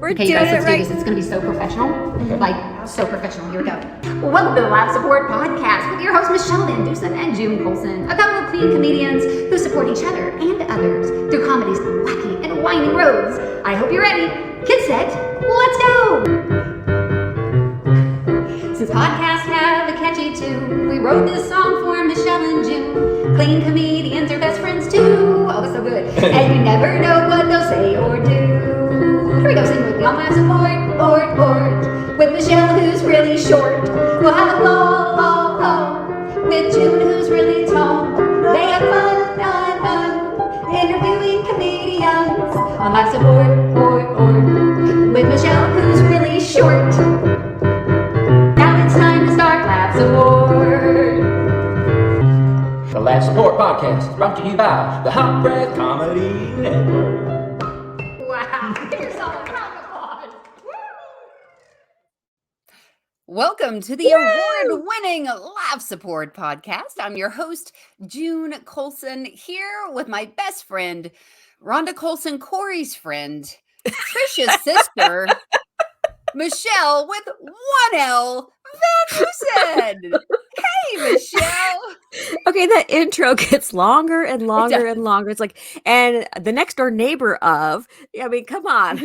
We're okay, doing you guys, let's it right. do this. It's going to be so professional. Like, so professional. Here we go. Welcome to the Laugh Support Podcast with your hosts, Michele VanDusen and June Colson, a couple of clean comedians who support each other and others through comedy's wacky and winding roads. I hope you're ready. Get set. Let's go. Since podcasts have a catchy tune, we wrote this song for Michele and June. Clean comedians are best friends too. Oh, it's so good. And you never know what they'll say or do. Here we go, sing with me on Laugh Support, with Michele who's really short. We'll have a ball, with June who's really tall. They have fun, interviewing comedians on Laugh Support, with Michele who's really short. Now it's time to start Laugh Support. The Laugh Support Podcast is brought to you by the Hot Breath Comedy Network. Wow, give yourself a round of applause. Welcome to the award-winning Laugh Support Podcast. I'm your host, June Colson, here with my best friend, Rhonda Colson, Corey's friend, Trisha's sister, Michele with 1L, VanDusen. Hey, Michele. Okay, that intro gets longer and longer and longer. It's like, and the next door neighbor of, I mean, come on.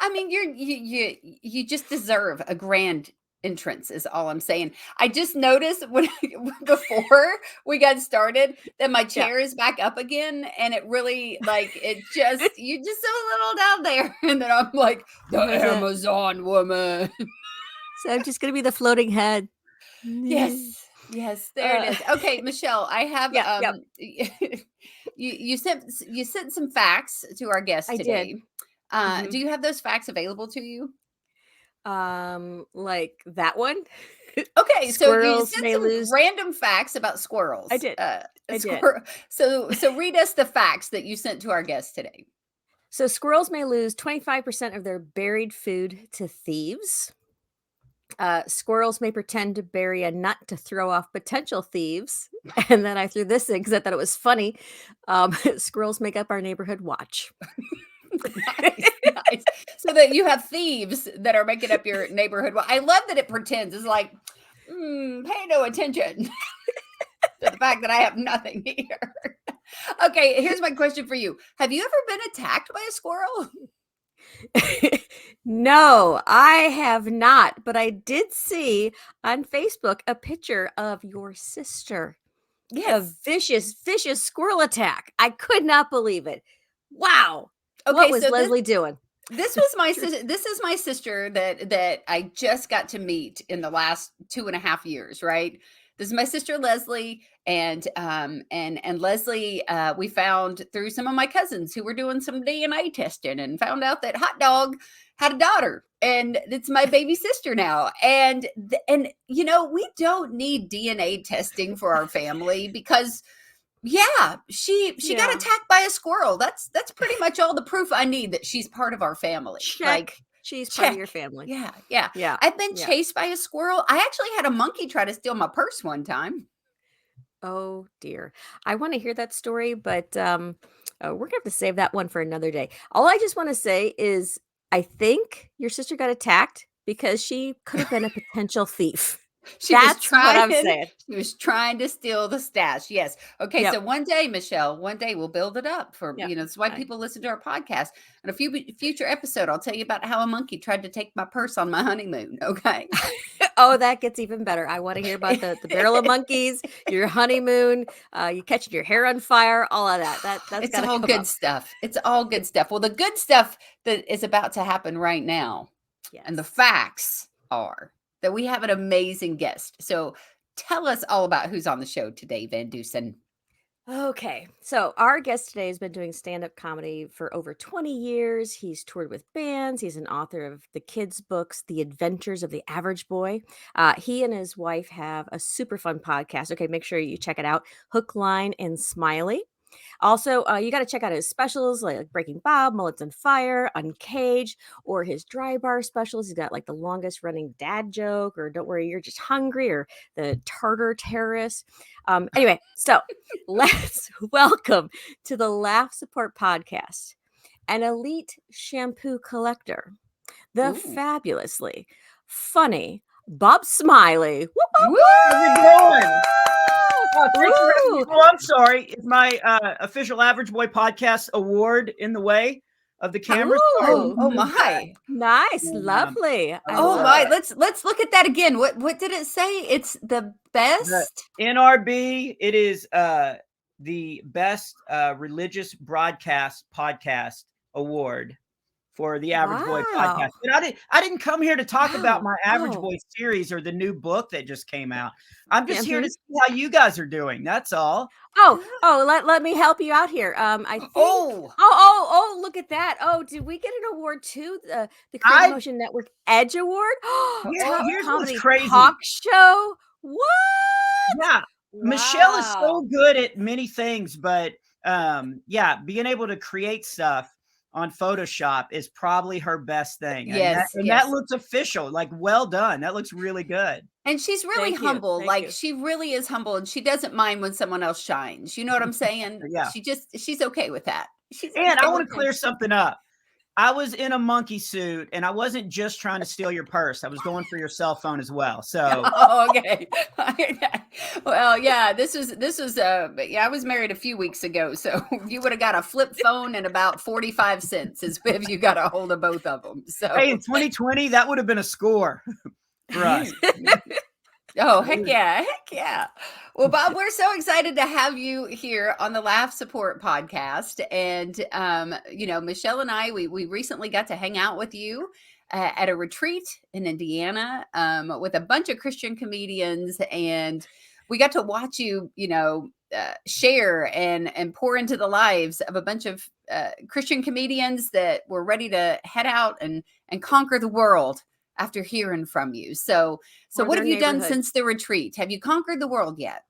I mean, you just deserve a grand entrance is all I'm saying. I just noticed before we got started that my chair is back up again, and it really you're just a little down there, and then I'm like the Amazon woman. So I'm just gonna be the floating head. Yes, there it is. Okay, Michele, I have you sent some facts to our guest today. Do you have those facts available to you? Like that one. Okay, Squirrels so you sent some random facts about squirrels. I did. So read us the facts that you sent to our guest today. So squirrels may lose 25% of their buried food to thieves. Squirrels may pretend to bury a nut to throw off potential thieves. And then I threw this in because I thought it was funny. Squirrels make up our neighborhood watch. Nice. So that you have thieves that are making up your neighborhood. Well, I love that it pretends. It's like, pay no attention to the fact that I have nothing here. Okay, here's my question for you. Have you ever been attacked by a squirrel? No, I have not, but I did see on Facebook a picture of your sister. Yes. A vicious squirrel attack. I could not believe it. Wow. Okay, what was so Leslie doing? This was my sister. This is my sister that I just got to meet in the last 2.5 years, right? This is my sister Leslie, and Leslie we found through some of my cousins who were doing some DNA testing and found out that Hot Dog had a daughter, and it's my baby sister now. And you know, we don't need DNA testing for our family because she got attacked by a squirrel. That's pretty much all the proof I need that she's part of our family. Check. She's part of your family. Yeah. I've been chased by a squirrel. I actually had a monkey try to steal my purse one time. Oh dear. I want to hear that story, but we're gonna have to save that one for another day. All I just want to say is I think your sister got attacked because she could have been a potential thief. That's what I'm saying. She was trying to steal the stash. Yes. Okay. So one day, Michele, we'll build it up for, that's why people listen to our podcast. In a future episode, I'll tell you about how a monkey tried to take my purse on my honeymoon. Okay. Oh, that gets even better. I want to hear about the barrel of monkeys, your honeymoon, you catching your hair on fire, all of that. That's it's all good stuff. It's all good stuff. Well, the good stuff that is about to happen right now, and the facts are that we have an amazing guest. So tell us all about who's on the show today, VanDusen. Okay, so our guest today has been doing stand-up comedy for over 20 years. He's toured with bands. He's an author of the kids' books, The Adventures of the Average Boy. He and his wife have a super fun podcast. Okay, make sure you check it out. Hook, Line, and Smiley. Also, you got to check out his specials like Breaking Bob, Mullets and Fire, Uncaged, or his dry bar specials. He's got like the longest running dad joke, or Don't Worry, You're Just Hungry, or the Tartar Terrorist. Anyway, so let's welcome to the Laugh Support Podcast, an elite shampoo collector, the Ooh. fabulously funny Bob Smiley. Woo! How's it going? Oh, thanks for having me. Woo! Oh, I'm sorry. Is my official Average Boy Podcast award in the way of the camera? Sorry. Ooh. Oh my. Nice, And, lovely. I Oh love my. it. Let's look at that again. What did it say? It's the best. NRB, it is the best religious broadcast podcast award for the Average Boy Wow. podcast. But I didn't come here to talk about Wow. my Average Oh. Boy series or the new book that just came out. I'm just here to Mhm. see how you guys are doing. That's all. Let me help you out here. I think. Oh. Oh, look at that. Oh, did we get an award too? The Creative I Motion Network Edge Award? Top here's what's comedy crazy. talk show? What? Yeah. Michele is so Wow. good at many things, but yeah, being able to create stuff on Photoshop is probably her best thing. Yes, And yes. that looks official. Like, well done. That looks really good. And she's really Thank you, humble. thank Like you. she really is humble and she doesn't mind when someone else shines. You know what I'm saying? Yeah. She's okay with that. She's And I okay want with to clear something up. I was in a monkey suit and I wasn't just trying to steal your purse. I was going for your cell phone as well. So Oh, okay. Well, yeah, this was yeah, I was married a few weeks ago, so you would have got a flip phone and about 45 cents is if you got a hold of both of them. So hey, in 2020, that would have been a score for us. oh, heck yeah. Well, Bob, we're so excited to have you here on the Laugh Support podcast. And Michele and I, we recently got to hang out with you at a retreat in Indiana with a bunch of Christian comedians, and we got to watch you, share and pour into the lives of a bunch of Christian comedians that were ready to head out and conquer the world after hearing from you. So Or what their have you done neighborhood. since the retreat? Have you conquered the world yet?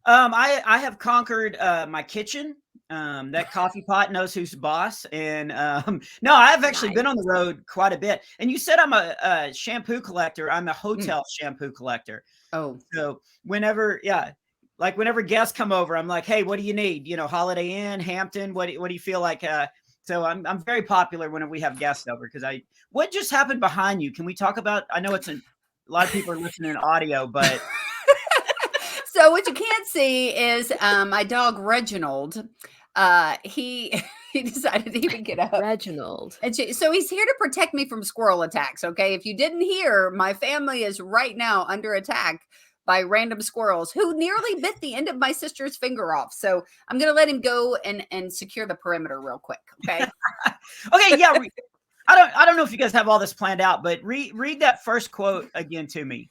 I have conquered my kitchen. That coffee pot knows who's boss. And no, I've actually been on the road quite a bit. And you said I'm a shampoo collector. I'm a hotel shampoo collector. Oh, So whenever guests come over, I'm like, hey, what do you need? Holiday Inn, Hampton. What do you feel like? So I'm very popular when we have guests over because what just happened behind you? Can we talk about? I know a lot of people are listening in audio, but so what you can't see is my dog Reginald. He decided he would get up. Reginald. And so he's here to protect me from squirrel attacks. Okay, if you didn't hear, my family is right now under attack by random squirrels who nearly bit the end of my sister's finger off. So I'm gonna let him go and secure the perimeter real quick. Okay. okay, yeah. I don't know if you guys have all this planned out, but read that first quote again to me.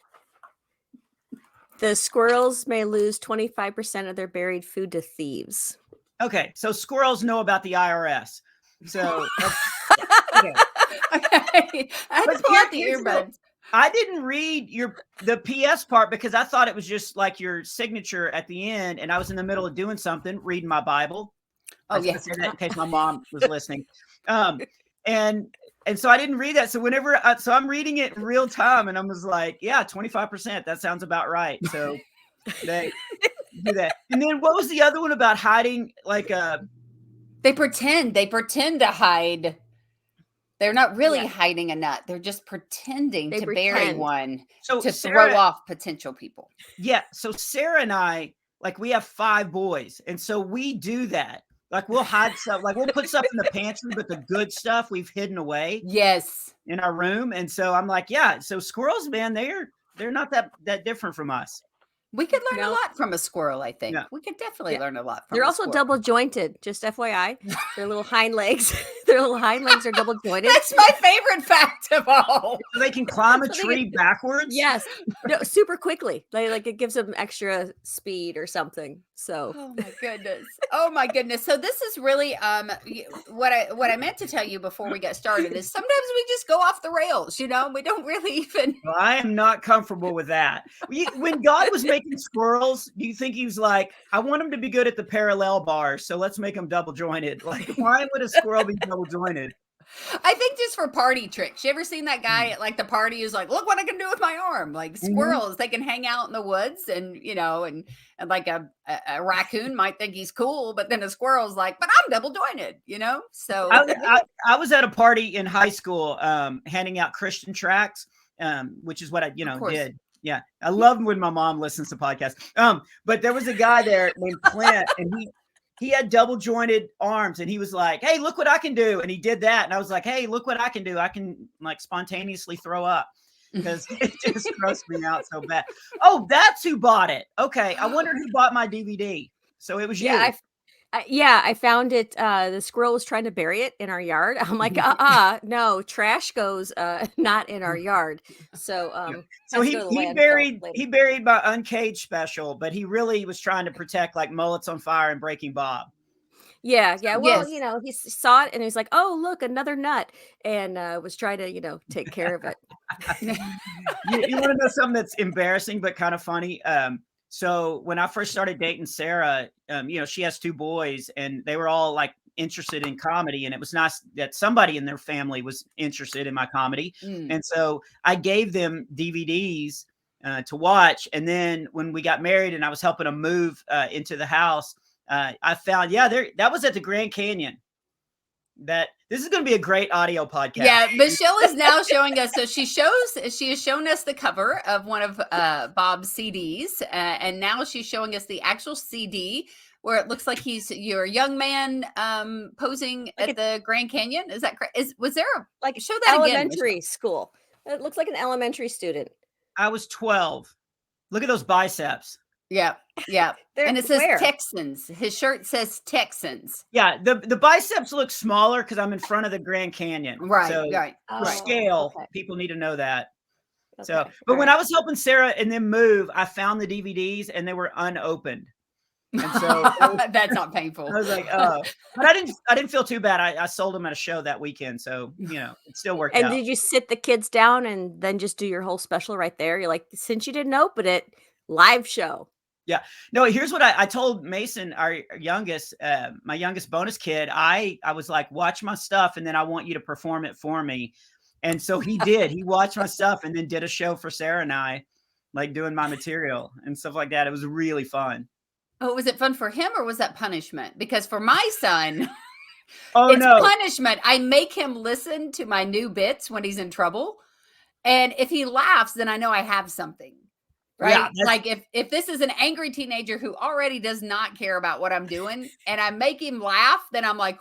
The squirrels may lose 25% of their buried food to thieves. Okay, so squirrels know about the IRS. So Okay. I had to pull out the earbuds. I didn't read the PS part because I thought it was just like your signature at the end, and I was in the middle of doing something, reading my Bible. Oh, I was gonna yes. say that in case my mom was listening. And so I didn't read that. So so I'm reading it in real time, and I was like, yeah, 25%. That sounds about right. So they do that. And then what was the other one about hiding? Like They pretend to hide. They're not really Yeah. hiding a nut. They're just pretending They to bury pretend. one so to Sarah, throw off potential people. yeah. So Sarah and I, like, we have 5 boys, and so we do that. Like, we'll hide stuff. Like, we'll put stuff in the pantry, but the good stuff we've hidden away Yes. in our room. And so I'm like, yeah. So squirrels, man, they're not that different from us. We could learn a No. lot from a squirrel, I think. Yeah. We could definitely Yeah. learn a lot from They're a also squirrel. double jointed, just FYI. Their little hind legs, are double jointed. That's my favorite fact of all. So they can climb a So they tree backwards. Yes, no, super quickly. Like it gives them extra speed or something. So Oh my goodness. Oh my goodness. So this is really what I meant to tell you before we got started is sometimes we just go off the rails, we don't really even Well, I am not comfortable with that. When God was making squirrels, do you think he was like, I want them to be good at the parallel bars, so let's make them double jointed? Like, why would a squirrel be double jointed? I think just for party tricks. You ever seen that guy at like the party who's like, look what I can do with my arm? Like squirrels, they can hang out in the woods and and like a raccoon might think he's cool, but then a squirrel's like, but I'm double jointed, So I was at a party in high school, handing out Christian tracts, which is what I, did. Yeah. I love when my mom listens to podcasts. But there was a guy there named Clint, and he had double jointed arms, and he was like, hey, look what I can do. And he did that. And I was like, hey, look what I can do. I can like spontaneously throw up because it just grossed me out so bad. Oh, that's who bought it. Okay. I wondered who bought my DVD. So it was you. I found it. The squirrel was trying to bury it in our yard. I'm like, no, trash goes not in our yard. So he buried my Uncaged special, but he really was trying to protect like Mullets on Fire and Breaking Bob. Yeah. Well, he saw it and he was like, oh, look, another nut, and was trying to, take care of it. You want to know something that's embarrassing but kind of funny? So when I first started dating Sarah, she has 2 boys, and they were all like interested in comedy, and it was nice that somebody in their family was interested in my comedy. And so I gave them DVDs to watch. And then when we got married and I was helping them move into the house, I found, that was at the Grand Canyon. That this is going to be a great audio podcast. Yeah, Michele is now showing us. So she has shown us the cover of one of Bob's CDs, and now she's showing us the actual CD where it looks like you're a young man posing at the Grand Canyon. Is that correct? Was there show that elementary again, school? It looks like an elementary student. I was 12. Look at those biceps. Yeah. And it says where? Texans. His shirt says Texans. Yeah, the biceps look smaller because I'm in front of the Grand Canyon. Right, so right. For scale, people need to know that. Okay. So, but when I was helping Sarah and then move, I found the DVDs and they were unopened. And so that's not painful. I was like, oh, but I didn't feel too bad. I sold them at a show that weekend, so it still worked out. And did you sit the kids down and then just do your whole special right there? You're like, since you didn't open it, live show. Yeah. No, here's what I told Mason, our youngest, my youngest bonus kid. I was like, watch my stuff, and then I want you to perform it for me. And so he did. He watched my stuff and then did a show for Sarah and I, like doing my material and stuff like that. It was really fun. Oh, was it fun for him or was that punishment? Because for my son, it's punishment. I make him listen to my new bits when he's in trouble. And if he laughs, then I know I have something. Right. Yeah, like if this is an angry teenager who already does not care about what I'm doing and I make him laugh, then I'm like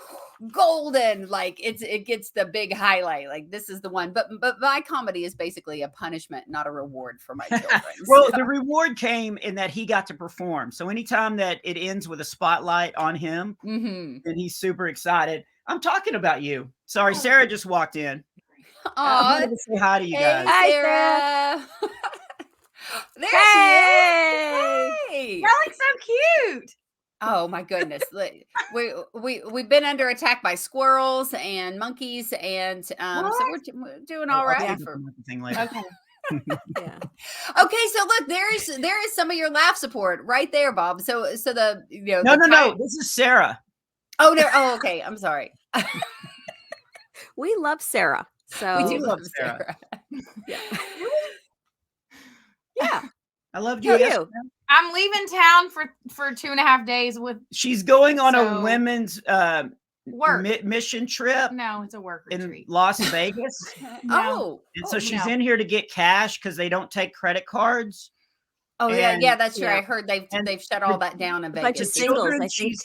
golden. Like it gets the big highlight. Like this is the one. But my comedy is basically a punishment, not a reward for my children. Well, the reward came in that he got to perform. So anytime that it ends with a spotlight on him, then he's super excited. I'm talking about you. Sorry, Sarah just walked in. I wanted to say hi to you guys. Hi, Sarah. There she is. Hey. Y'all look so cute. Oh my goodness. We've been under attack by squirrels and monkeys, and so we're doing all right. Okay. Yeah. Okay, so look, there is some of your laugh support right there, Bob. So the No. This is Sarah. Oh no. Oh, okay. I'm sorry. We love Sarah. So we do love Sarah. Yeah. Yeah. I loved you. I'm leaving town for 2.5 days she's going on a women's work mission trip. No, it's a work retreat in Las Vegas. No. And so she's in here to get cash because they don't take credit cards. Oh yeah, that's true. I heard they've shut all that down in Vegas. Bunch of singles, I think.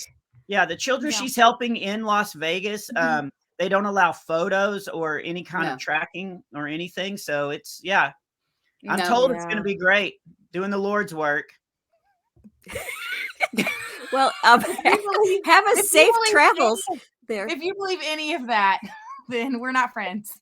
The children she's helping in Las Vegas, they don't allow photos or any kind of tracking or anything. So it's I'm told it's going to be great doing the Lord's work. Well, have a safe travels there. If you believe any of that, then we're not friends.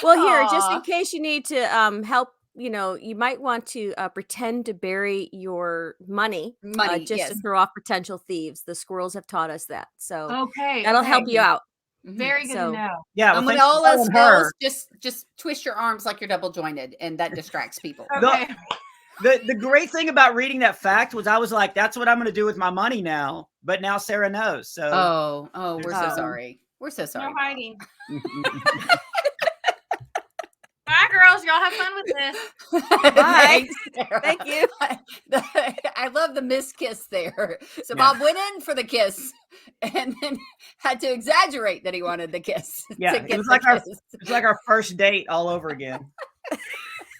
Well, here, just in case you need to help, you might want to pretend to bury your money just to throw off potential thieves. The squirrels have taught us that. So that'll help you out. Very good to know. Yeah. And when all else fails, just twist your arms like you're double jointed, and that distracts people. Okay. The great thing about reading that fact was I was like, that's what I'm going to do with my money now. But now Sarah knows. So We're so sorry. We're so sorry. No hiding. Bye, girls. Y'all have fun with this. Bye. Thanks, Sarah. Thank you. I love the miss kiss there. So Bob went in for the kiss and then had to exaggerate that he wanted the kiss. Yeah, to get it was the like our first date all over again.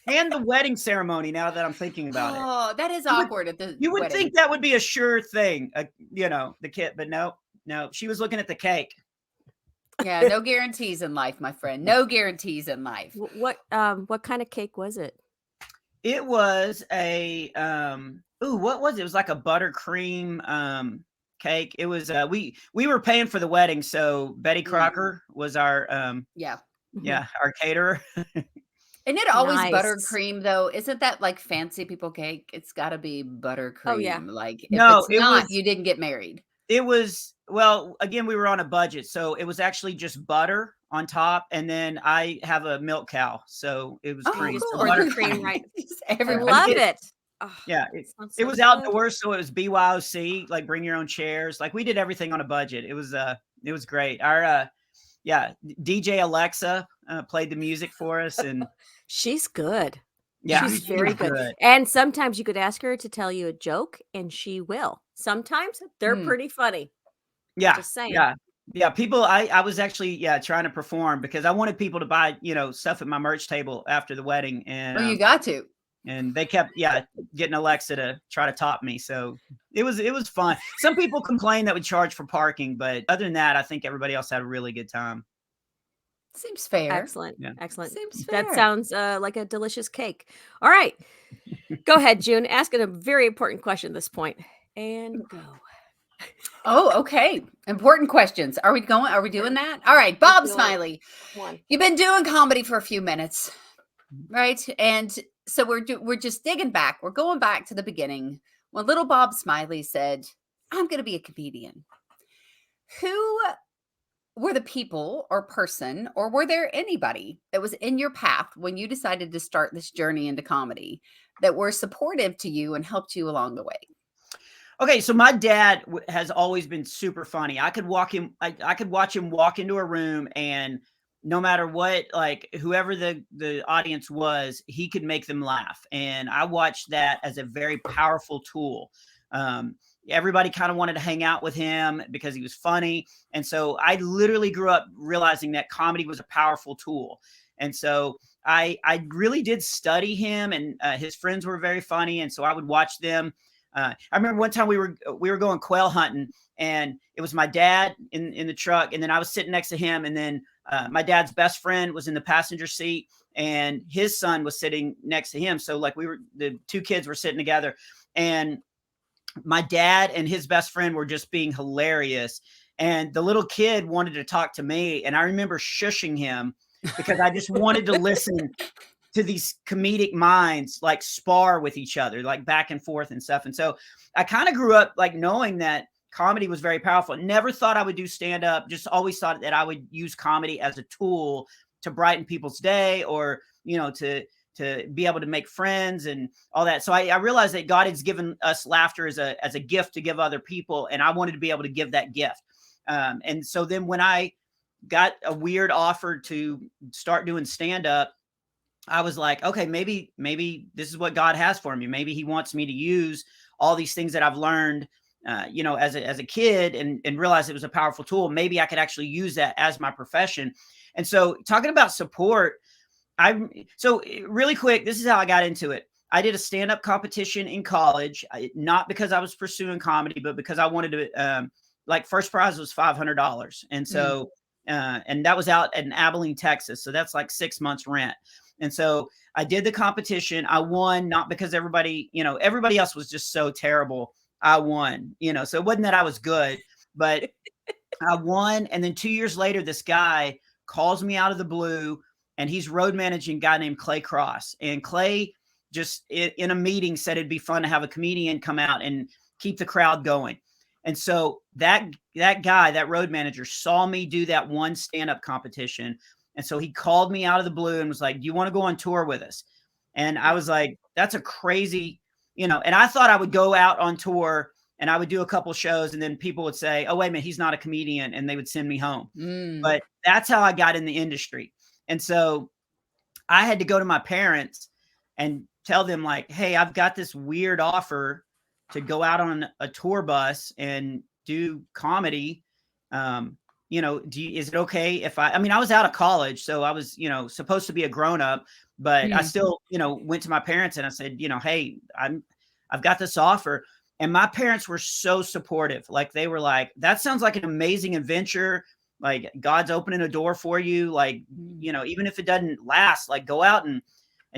And the wedding ceremony, now that I'm thinking about it. Oh, that is awkward at the You would wedding. think that would be a sure thing, the kid, but no, she was looking at the cake. Yeah, no guarantees in life, my friend. No guarantees in life. What kind of cake was it? It was a what was it? It was like a buttercream cake. It was we were paying for the wedding, so Betty Crocker was our our caterer. Isn't it always Nice. buttercream though? Isn't that like fancy people cake? It's got to be buttercream. Oh, yeah. Like if No, it's not, you didn't get married. It was, well, again, we were on a budget, so it was actually just butter on top, and then I have a milk cow, so it was cream. cool. So Buttercream, right? I Everybody love gets- it. Oh, Yeah, sounds it so was good. outdoors, so it was BYOC, like bring your own chairs. Like we did everything on a budget. It was great. Our DJ Alexa played the music for us, and She's good. yeah, She's very she was good. And sometimes you could ask her to tell you a joke and she will. Sometimes they're pretty funny. Yeah, Just saying. yeah. People, I was actually trying to perform because I wanted people to buy stuff at my merch table after the wedding, and you got to. and they kept getting Alexa to try to top me. So it was fun. Some people complain that we charge for parking, but other than that, I think everybody else had a really good time. Seems fair. Excellent. Yeah. Excellent. Seems That fair. sounds like a delicious cake. All right. Go ahead, June. Ask it a very important question at this point. And go. Oh, okay. Important questions. Are we doing that? All right. Bob do it. Smiley, One. you've been doing comedy for a few minutes, right? And so we're just digging back. We're going back to the beginning when little Bob Smiley said, "I'm going to be a comedian." Who were the people or person, or were there anybody that was in your path when you decided to start this journey into comedy that were supportive to you and helped you along the way? Okay, so my dad has always been super funny. I could watch him walk into a room, and no matter what, like whoever the audience was, he could make them laugh. And I watched that as a very powerful tool. Everybody kind of wanted to hang out with him because he was funny. And so I literally grew up realizing that comedy was a powerful tool. And so I really did study him, and his friends were very funny. And so I would watch them. I remember one time we were going quail hunting, and it was my dad in the truck, and then I was sitting next to him, and then my dad's best friend was in the passenger seat, and his son was sitting next to him. So like the two kids were sitting together, and my dad and his best friend were just being hilarious, and the little kid wanted to talk to me, and I remember shushing him because I just wanted to listen to these comedic minds like spar with each other, like back and forth and stuff. And so I kind of grew up like knowing that comedy was very powerful. Never thought I would do stand up, just always thought that I would use comedy as a tool to brighten people's day, or, to be able to make friends and all that. So I realized that God has given us laughter as a gift to give other people. And I wanted to be able to give that gift. And so then when I got a weird offer to start doing stand up, I was like, okay, maybe this is what God has for me. Maybe he wants me to use all these things that I've learned, as a kid, and realize it was a powerful tool. Maybe I could actually use that as my profession. And so talking about support, so really quick, this is how I got into it. I did a stand-up competition in college, not because I was pursuing comedy, but because I wanted to, first prize was $500. And so, and that was out in Abilene, Texas. So that's like 6 months rent. And so I did the competition. I won, not because everybody else was just so terrible. I won, so it wasn't that I was good, but I won. And then 2 years later, this guy calls me out of the blue, and he's road managing a guy named Clay Cross. And Clay just in a meeting said it'd be fun to have a comedian come out and keep the crowd going. And so that guy, that road manager, saw me do that one stand-up competition. And so he called me out of the blue and was like, "Do you want to go on tour with us?" And I was like, that's a crazy, and I thought I would go out on tour and I would do a couple shows and then people would say, oh, wait a minute, he's not a comedian. And they would send me home. But that's how I got in the industry. And so I had to go to my parents and tell them like, hey, I've got this weird offer to go out on a tour bus and do comedy. Is it okay if I mean, I was out of college, so I was, supposed to be a grown up, but I still, went to my parents and I said, hey, I've got this offer. And my parents were so supportive. Like they were like, that sounds like an amazing adventure. Like God's opening a door for you. Like, even if it doesn't last, like go out and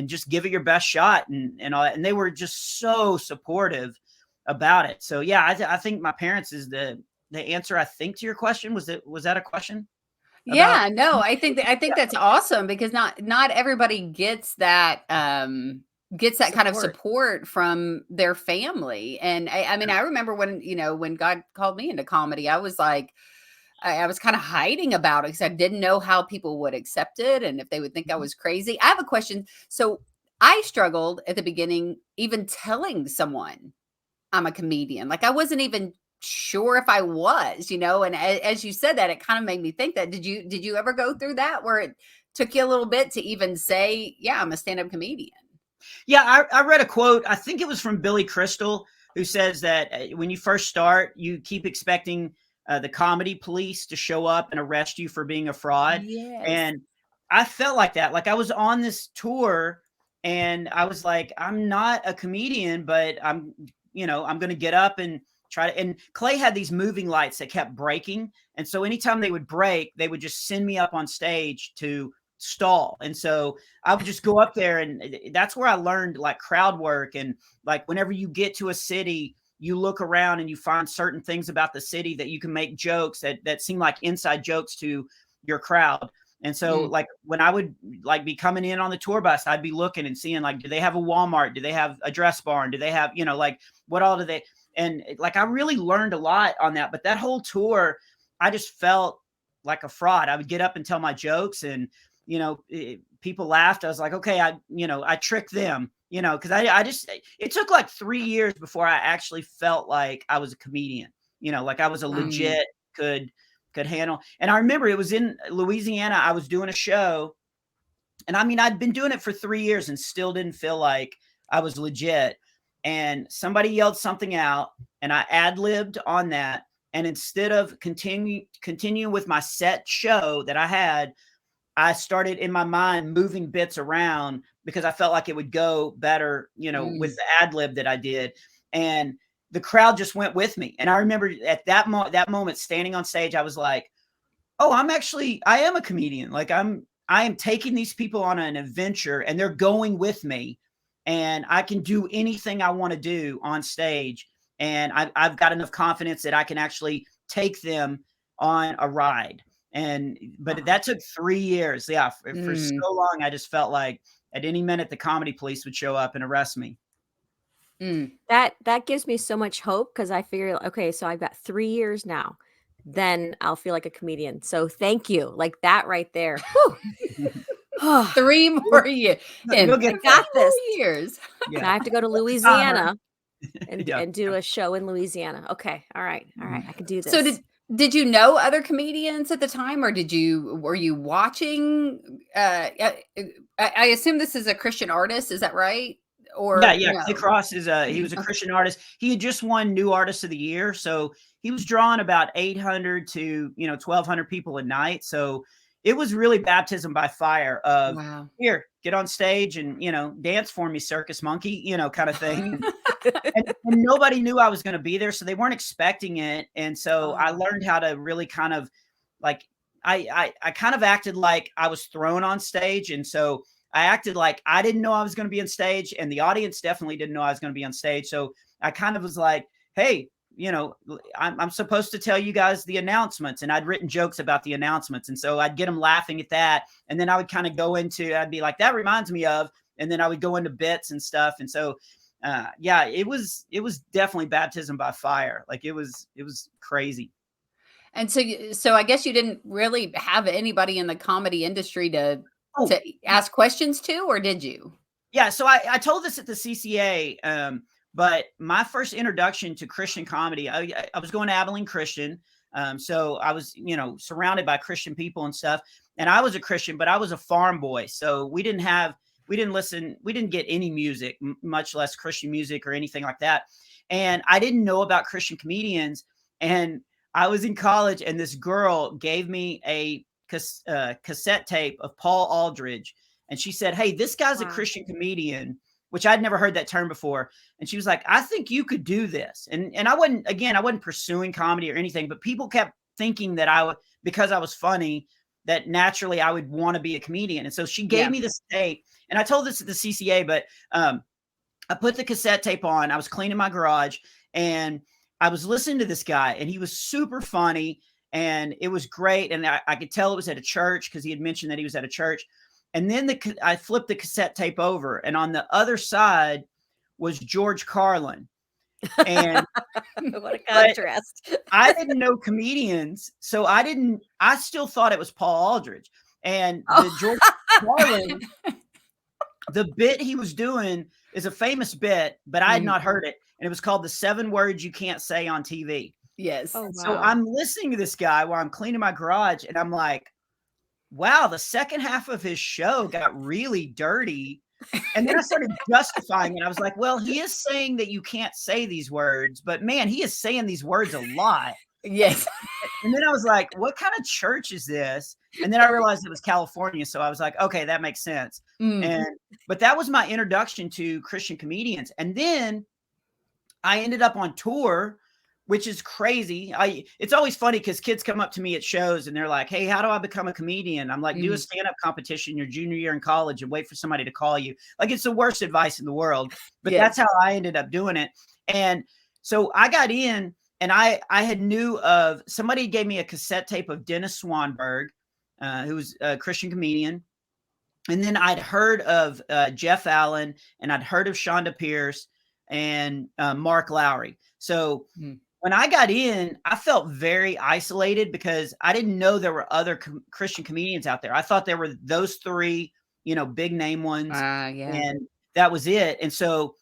just give it your best shot. And all that. And they were just so supportive about it. So yeah, I think my parents is the answer, I think, to your question. Was that a question? Yeah, no, I think that's awesome because not everybody gets that kind of support from their family. And I mean, I remember when God called me into comedy, I was like, I was kind of hiding about it because I didn't know how people would accept it and if they would think I was crazy. I have a question. So I struggled at the beginning, even telling someone I'm a comedian. Like I wasn't even sure if I was, and as you said that, it kind of made me think that. Did you ever go through that where it took you a little bit to even say, yeah, I'm a stand-up comedian? Yeah, I read a quote. I think it was from Billy Crystal, who says that when you first start, you keep expecting the comedy police to show up and arrest you for being a fraud. Yes. And I felt like that. Like I was on this tour and I was like, I'm not a comedian, but I'm going to get up and try to, and Clay had these moving lights that kept breaking. And so anytime they would break, they would just send me up on stage to stall. And so I would just go up there, and that's where I learned like crowd work. And like whenever you get to a city, you look around and you find certain things about the city that you can make jokes that seem like inside jokes to your crowd. And so like when I would like be coming in on the tour bus, I'd be looking and seeing like, do they have a Walmart? Do they have a Dress Barn? Do they have, like what all do they, and like, I really learned a lot on that. But that whole tour, I just felt like a fraud. I would get up and tell my jokes and, people laughed. I was like, okay, I tricked them, cause I just, it took like 3 years before I actually felt like I was a comedian, like I was a legit, could handle. And I remember it was in Louisiana. I was doing a show, and I mean, I'd been doing it for 3 years and still didn't feel like I was legit. And somebody yelled something out and I ad-libbed on that. And instead of continuing with my set show that I had, I started in my mind moving bits around because I felt like it would go better, with the ad-lib that I did. And the crowd just went with me. And I remember at that moment standing on stage, I was like, oh, I am a comedian. Like I am taking these people on an adventure and they're going with me, and I can do anything I want to do on stage. And I've got enough confidence that I can actually take them on a ride. But that took 3 years. Yeah. For so long, I just felt like at any minute the comedy police would show up and arrest me. That gives me so much hope because I figure, okay, so I've got 3 years now, then I'll feel like a comedian. So thank you, like that right there. 3 more years. You'll get got this. Years. Now I have to go to Louisiana and do a show in Louisiana. Okay, all right, I can do this. So did you know other comedians at the time, or were you watching? I assume this is a Christian artist. Is that right? Or yeah. Clay Cross is he was a Christian artist. He had just won New Artist of the Year, so he was drawing about 800 to 1,200 people a night. So it was really baptism by fire of here, get on stage and dance for me, circus monkey, kind of thing. and nobody knew I was going to be there, so they weren't expecting it. And so I learned how to really kind of like I kind of acted like I was thrown on stage, and so I acted like I didn't know I was going to be on stage, and the audience definitely didn't know I was going to be on stage. So I kind of was like, hey, I'm supposed to tell you guys the announcements, and I'd written jokes about the announcements. And so I'd get them laughing at that. And then I would kind of I'd be like, that reminds me of, and then I would go into bits and stuff. And so, it was definitely baptism by fire. Like it was crazy. And so I guess you didn't really have anybody in the comedy industry to ask questions to, or did you? Yeah, so I told this at the CCA, but my first introduction to Christian comedy, I was going to Abilene Christian, so I was, surrounded by Christian people and stuff, and I was a Christian, but I was a farm boy, so we didn't get any music, much less Christian music or anything like that, and I didn't know about Christian comedians, and I was in college, and this girl gave me a cassette tape of Paul Aldridge. And she said, "Hey, this guy's a Christian comedian," which I'd never heard that term before. And she was like, "I think you could do this." And I wasn't pursuing comedy or anything, but people kept thinking that because I was funny, that naturally I would want to be a comedian. And so she gave me this tape, and I told this at the CCA, but I put the cassette tape on. I was cleaning my garage, and I was listening to this guy, and he was super funny, and it was great. And I could tell it was at a church because he had mentioned that he was at a church. And then I flipped the cassette tape over, and on the other side was George Carlin. And what a contrast. I didn't know comedians, so I still thought it was Paul Aldridge. And the George Carlin, the bit he was doing is a famous bit, but I had not heard it. And it was called The 7 Words You Can't Say on TV. Yes. Oh, wow. So I'm listening to this guy while I'm cleaning my garage, and I'm like, wow, the second half of his show got really dirty. And then I started justifying it. I was like, well, he is saying that you can't say these words, but man, he is saying these words a lot. Yes. And then I was like, what kind of church is this? And then I realized it was California. So I was like, okay, that makes sense. But that was my introduction to Christian comedians. And then I ended up on tour, which is crazy. It's always funny because kids come up to me at shows and they're like, "Hey, how do I become a comedian?" I'm like, do a stand-up competition your junior year in college and wait for somebody to call you. Like, it's the worst advice in the world, but that's how I ended up doing it. And so I got in, and I had knew of somebody gave me a cassette tape of Dennis Swanberg, who was a Christian comedian. And then I'd heard of Jeff Allen, and I'd heard of Shonda Pierce and Mark Lowry. So when I got in, I felt very isolated because I didn't know there were other Christian comedians out there. I thought there were those 3, big name ones, and that was it. And so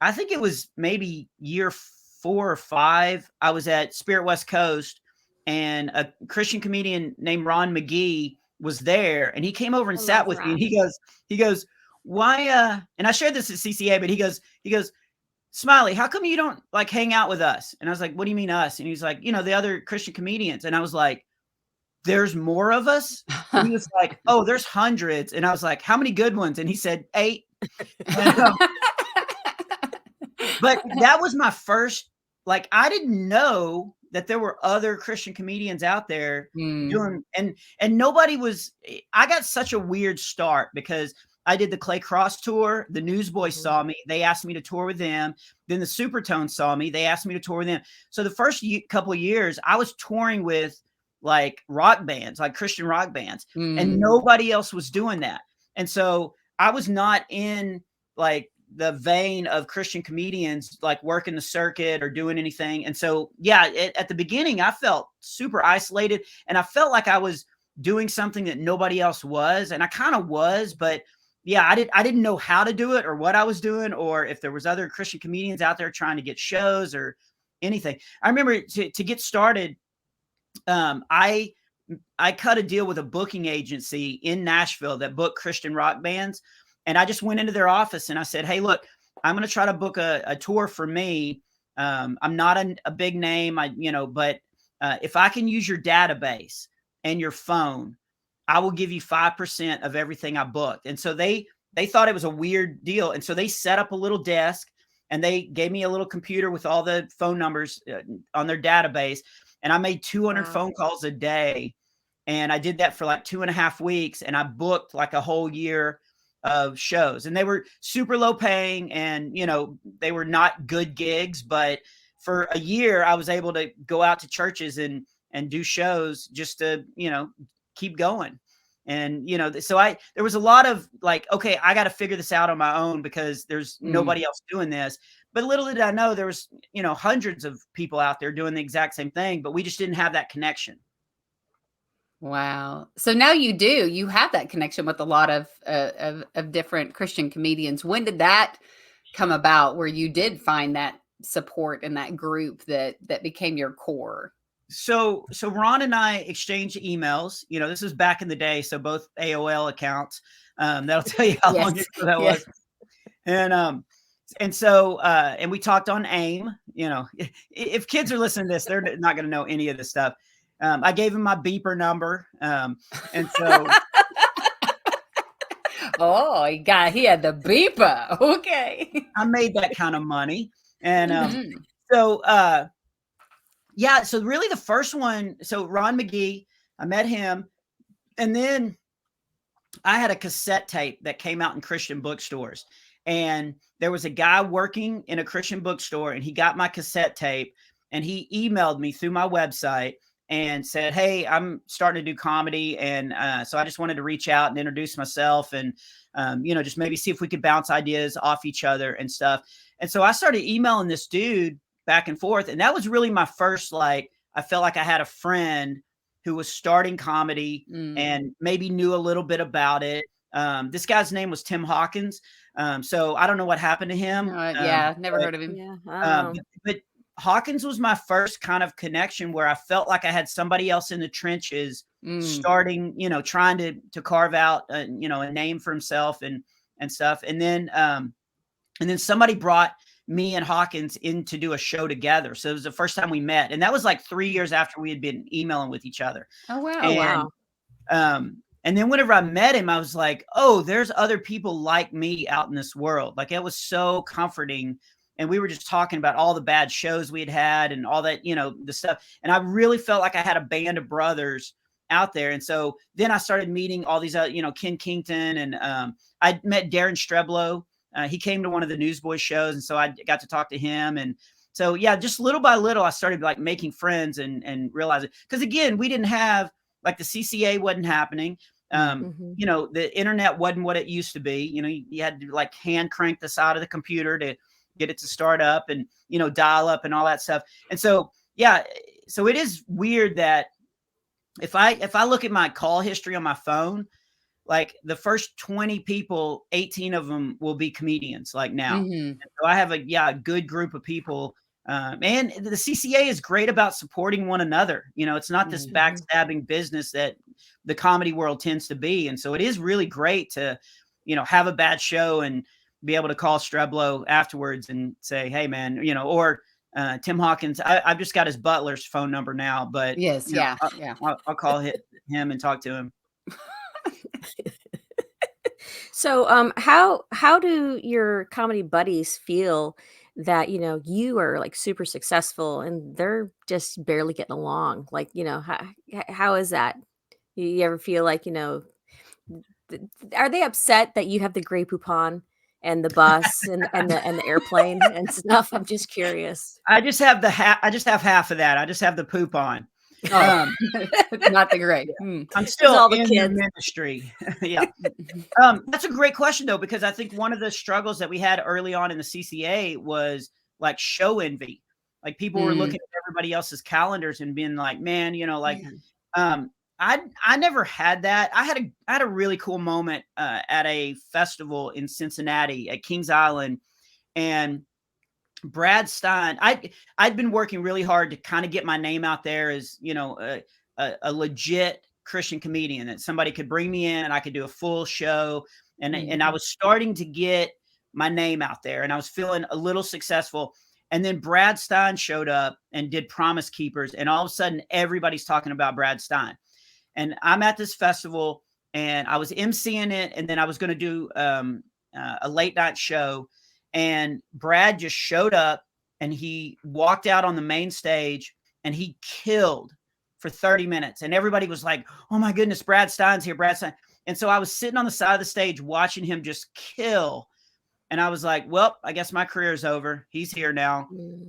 I think it was maybe year 4 or 5. I was at Spirit West Coast, and a Christian comedian named Ron McGee was there, and he came over and sat with me. And he goes, "Why?" And I shared this at CCA, but he goes, "Smiley, how come you don't like hang out with us?" And I was like, "What do you mean us?" And he's like, "The other Christian comedians." And I was like, "There's more of us?" And he was like, "Oh, there's hundreds." And I was like, "How many good ones?" And he said, 8. But that was my first, I didn't know that there were other Christian comedians out there doing, and nobody was, I got such a weird start because I did the Clay Cross tour. The Newsboys saw me. They asked me to tour with them. Then the Supertones saw me. They asked me to tour with them. So the first couple of years, I was touring with rock bands, like Christian rock bands, and nobody else was doing that. And so I was not in the vein of Christian comedians, working the circuit or doing anything. And so, at the beginning, I felt super isolated, and I felt like I was doing something that nobody else was. And I kind of was, but I didn't know how to do it or what I was doing, or if there was other Christian comedians out there trying to get shows or anything. I remember to get started, I cut a deal with a booking agency in Nashville that booked Christian rock bands. And I just went into their office and I said, "Hey, look, I'm going to try to book a tour for me. I'm not a big name, but if I can use your database and your phone, I will give you 5% of everything I booked." And so they thought it was a weird deal. And so they set up a little desk, and they gave me a little computer with all the phone numbers on their database. And I made 200 phone calls a day. And I did that for 2.5 weeks. And I booked a whole year of shows, and they were super low paying, and, they were not good gigs, but for a year I was able to go out to churches and do shows just to, keep going. And, so there was a lot of okay, I got to figure this out on my own because there's nobody else doing this. But little did I know there was, hundreds of people out there doing the exact same thing, but we just didn't have that connection. Wow. So now you have that connection with a lot of different Christian comedians. When did that come about where you did find that support in that group that became your core? So Ron and I exchanged emails. This was back in the day, so both AOL accounts. That'll tell you how Yes. long ago that Yes. was. And we talked on AIM. If kids are listening to this, they're not going to know any of this stuff. I gave him my beeper number, and so Oh, he had the beeper. Okay. I made that kind of money. And Mhm. so yeah, so really the first one, so Ron McGee, I met him, and then I had a cassette tape that came out in Christian bookstores, and there was a guy working in a Christian bookstore, and he got my cassette tape, and he emailed me through my website and said, "Hey, I'm starting to do comedy, and so I just wanted to reach out and introduce myself, and just maybe see if we could bounce ideas off each other and stuff." And so I started emailing this dude back and forth, and that was really my first, like, I felt like I had a friend who was starting comedy and maybe knew a little bit about it. This guy's name was Tim Hawkins. So I don't know what happened to him. Yeah, never heard of him. Yeah. I don't know. But Hawkins was my first kind of connection where I felt like I had somebody else in the trenches starting, trying to carve out, a name for himself and stuff. And then somebody brought me and Hawkins in to do a show together. So it was the first time we met. And that was like 3 years after we had been emailing with each other. Oh, wow. And, Wow. and then whenever I met him, I was like, oh, there's other people like me out in this world. Like, it was so comforting. And we were just talking about all the bad shows we had and all that, the stuff. And I really felt like I had a band of brothers out there. And so then I started meeting all these, Ken Kington, and I met Darren Streblow. He came to one of the Newsboys shows, and so I got to talk to him. And so, yeah, just little by little, I started like making friends and realizing, because again, we didn't have, like, the CCA wasn't happening. The internet wasn't what it used to be. You had to like hand crank the side of the computer to get it to start up, and, dial up and all that stuff. And so, yeah, so it is weird that if I look at my call history on my phone, like the first 20 people, 18 of them will be comedians like now. And so I have a good group of people. And the CCA is great about supporting one another. It's not this backstabbing business that the comedy world tends to be. And so it is really great to, have a bad show and be able to call Streblow afterwards and say, hey man, or Tim Hawkins. I've just got his butler's phone number now, but Yes. Yeah. I'll call him and talk to him. So, how do your comedy buddies feel that you are like super successful and they're just barely getting along? Like, how is that? You ever feel like are they upset that you have the Grey Poupon and the bus and the airplane and stuff? I'm just curious. I just have half of that. I just have the poop on. Oh, not the great. I'm still all the in kids. the ministry. Yeah. That's a great question though, because I think one of the struggles that we had early on in the CCA was like show envy. Like, people were looking at everybody else's calendars and being like, man, I never had that. I had a really cool moment at a festival in Cincinnati at Kings Island, and Brad Stein, I'd been working really hard to kind of get my name out there as, a legit Christian comedian, that somebody could bring me in and I could do a full show. And I was starting to get my name out there, and I was feeling a little successful. And then Brad Stein showed up and did Promise Keepers. And all of a sudden everybody's talking about Brad Stein. And I'm at this festival and I was emceeing it. And then I was going to do a late night show. And Brad just showed up and he walked out on the main stage and he killed for 30 minutes. And everybody was like, oh my goodness, Brad Stein's here, Brad Stein. And so I was sitting on the side of the stage watching him just kill. And I was like, well, I guess my career is over. He's here now.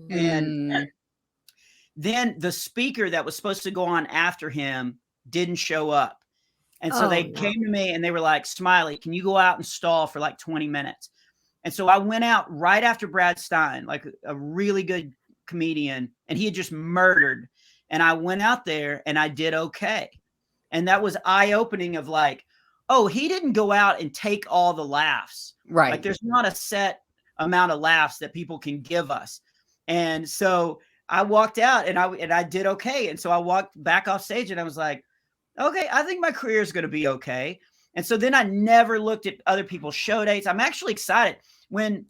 And then the speaker that was supposed to go on after him didn't show up. And so they came to me and they were like, Smiley, can you go out and stall for like 20 minutes? And so I went out right after Brad Stein, like a really good comedian, and he had just murdered. And I went out there and I did okay. And that was eye-opening of like, oh, he didn't go out and take all the laughs. Right. Like there's not a set amount of laughs that people can give us. And so I walked out and I did okay. And so I walked back off stage and I was like, okay, I think my career is going to be okay. And so then I never looked at other people's show dates. I'm actually excited when,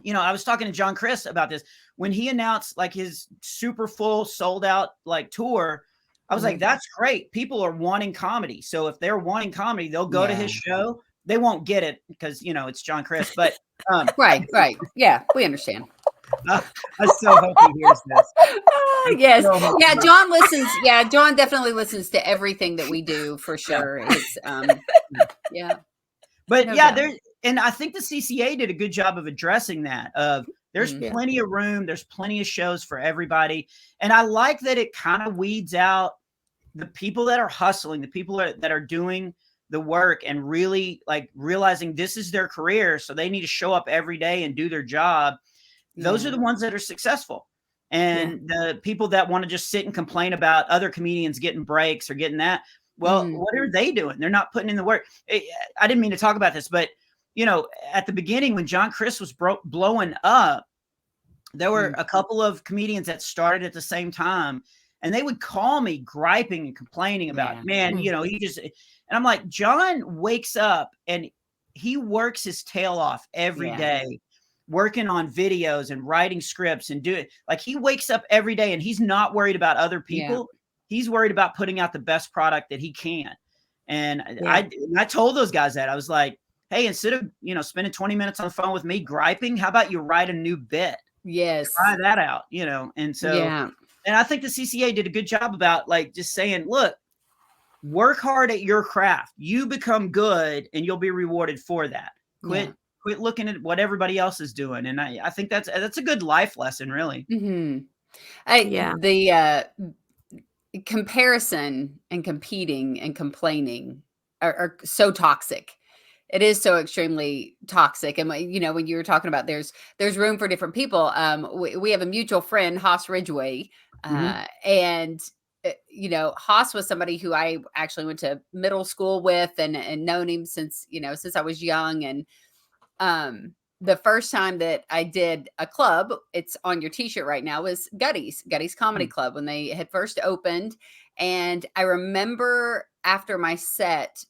I was talking to John Chris about this when he announced like his super full sold out like tour. I was like, that's great. People are wanting comedy. So if they're wanting comedy, they'll go to his show. They won't get it because, it's John Chris, but right. Yeah, we understand. I so hope he hears this. Yes. Yeah, John listens. Yeah, John definitely listens to everything that we do for sure. It's yeah. But No yeah, doubt. and I think the CCA did a good job of addressing that. There's plenty of room, there's plenty of shows for everybody. And I like that it kind of weeds out the people that are hustling, the people that are doing the work and really like realizing this is their career. So they need to show up every day and do their job. Those are the ones that are successful. And the people that want to just sit and complain about other comedians getting breaks or getting that, well, what are they doing? They're not putting in the work. I didn't mean to talk about this, but at the beginning when John Chris was blowing up, there were a couple of comedians that started at the same time and they would call me griping and complaining about, man, he just, and I'm like, John wakes up and he works his tail off every day, working on videos and writing scripts and doing like he wakes up every day and he's not worried about other people. He's worried about putting out the best product that he can. And I told those guys that I was like, hey, instead of, spending 20 minutes on the phone with me griping, how about you write a new bit? Yes. Try that out, And so, and I think the CCA did a good job about like just saying, look, work hard at your craft. You become good and you'll be rewarded for that. Quit looking at what everybody else is doing. And I think that's a good life lesson, really. The comparison and competing and complaining are so toxic. It is so extremely toxic. And when you were talking about there's room for different people. We have a mutual friend, Haas Ridgway, and Haas was somebody who I actually went to middle school with and known him since I was young. And the first time that I did a club, it's on your t-shirt right now, was Gutty's Comedy Club when they had first opened. And I remember after my set,